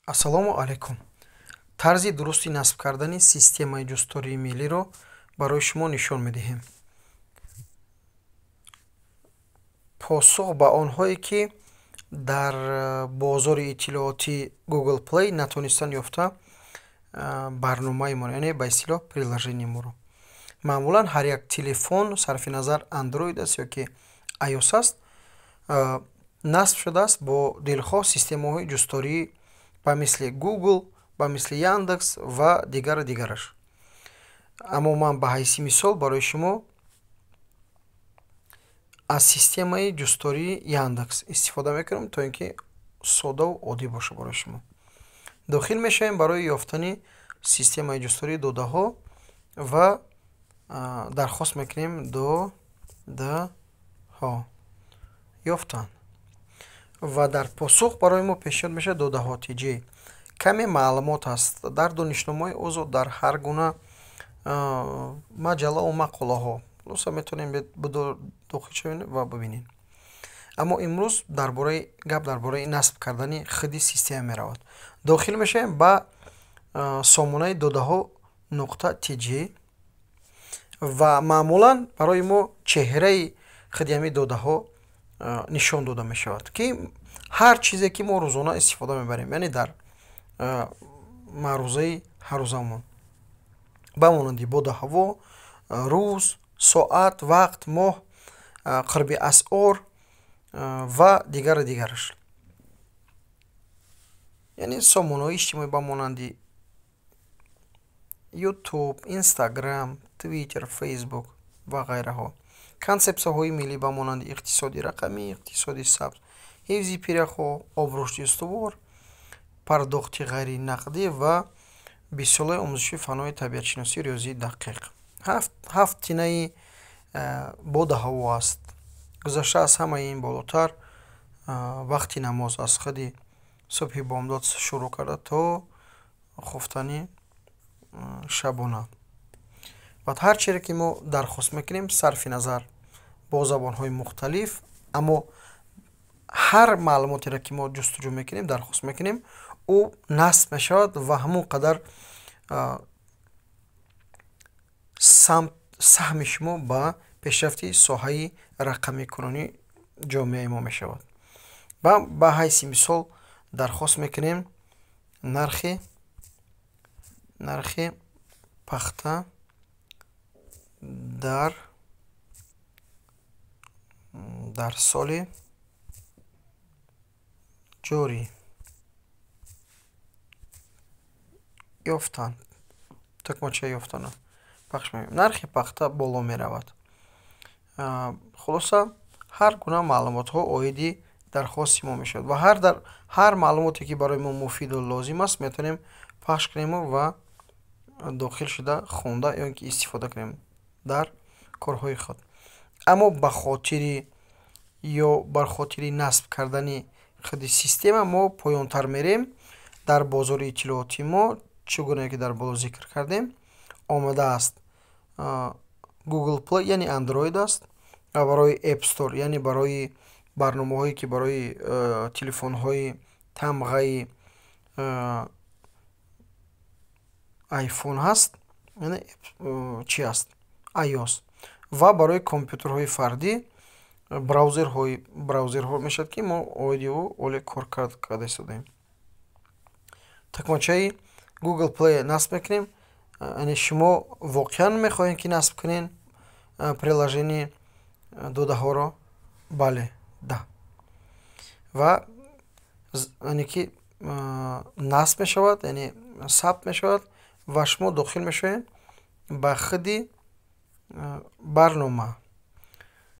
Ассалому алайкум. Тарзи дурусти насб кардани системаи ҷусттории миллиро барои шумо нишон медиҳем. посух ба онҳое ки дар бозори иттилооти Google Play натонистанд ёфта барномаи моро, яъне ба истлоҳ приложенияи моро. Маъмулан ҳар як телефон, сарфи назар Android аст ё ки iOS аст, насб шудааст бо дилхоҳ системаҳои ҷустории ба мисли Google, ба мисли Яндекс ва дигараш. Аммо ман ба ҳайси мисол барои шумо аз системаи ҷустории Яндекс истифода мекунам, то ин ки соддаву оддӣ боша барои шумо. Дохил мешавем барои ёфтани системаи ҷустории додаҳо ва дархост мекунем додаҳо ёфтан. Ва дар посух барои мо пешниҳод мешавад додаҳо тиҷӣ. Каме маълумот аст дар донишномаи озод, дар ҳар гуна маҷаллаву мақолаҳо. Луса метавонем дохил шавем ва бибинем. Аммо имрӯз гап дар бораи насб кардани худи система меравад. Дохил мешавем ба сомонаи додаҳо.tg ва маъмулан барои мо чеҳраи худи ҳамин додаҳо нишон дода мешавад, ки ҳар чизе ки мо рӯзона истифода мебарем, яъне дар маърузаи ҳаррӯзамон, ба монанди боди ҳаво, рӯз, соат, вақт, моҳ, қурби асъор ва дигараш. Яъне сомонаҳои иҷтимоӣ ба монанди YouTube, Instagram, Twitter, Facebook ва ғайраҳо. Консепсияҳои миллӣ ба монанди иқтисоди рақамӣ, иқтисоди сабз, ҳифзи пирахо, обрушди устувор, пардохти ғайринақдӣ ва бисёрҳои омӯзиши фаннои табиатшиносӣ, риёзии дақиқ. ҳафт тинаи боди ҳаво аст. Гузашта аз ҳамаи ин болотар вақти намоз аз худи субҳи бомдод шурӯъ карда то хуфтани шабона. Баъд ҳар чире ки мо дархост мекунем, сарфи назар бо забонҳои мухталиф, аммо ҳар маълумотеро ки мо ҷустуҷӯ мекунем, дархост мекунем, ӯ насб мешавад ва ҳамон қадар саҳми шумо ба пешрафти соҳаи рақамикунонӣ ҷомеаи мо мешавад. Ба ҳайси мисол дархост мекунем нархи пахта дар соли ҷорӣ ёфтан. Тукмачаи ёфтаро пахш мекунем. Нархи пахта боло меравад. Хулоса ҳар гуна маълумотҳо оиди дархости мо мешавад ва ҳар маълумоте ки барои мо муфиду лозим аст метавонем пахш кунем ва дохил шуда хонда ё ин ки истифода кунем дар корҳои худ. Аммо ба хотири насб кардани худи система мо поёнтар мерем. Дар бозори иттилооти мо чӣ гунае ки дар боло зикр кардем омадааст Google Play, яъне Android аст, ва барои App Store, яъне барои барномаҳое ки барои телефонҳои тамғаи iPhone ҳаст, яъне чӣ аст? iOS, ва барои компютерҳои фардӣ браузерҳо мешавад ки мо оиди оле кор карда истодаем. Тукмачаи Google Play насб мекунем. Яъне шумо воқеан мехоҳед ки насб кунед приложении додаҳоро? Бале, да. Ва яъне ки насб мешавад, яъне сабт мешавад ва шумо дохил мешавед ба худи барнома.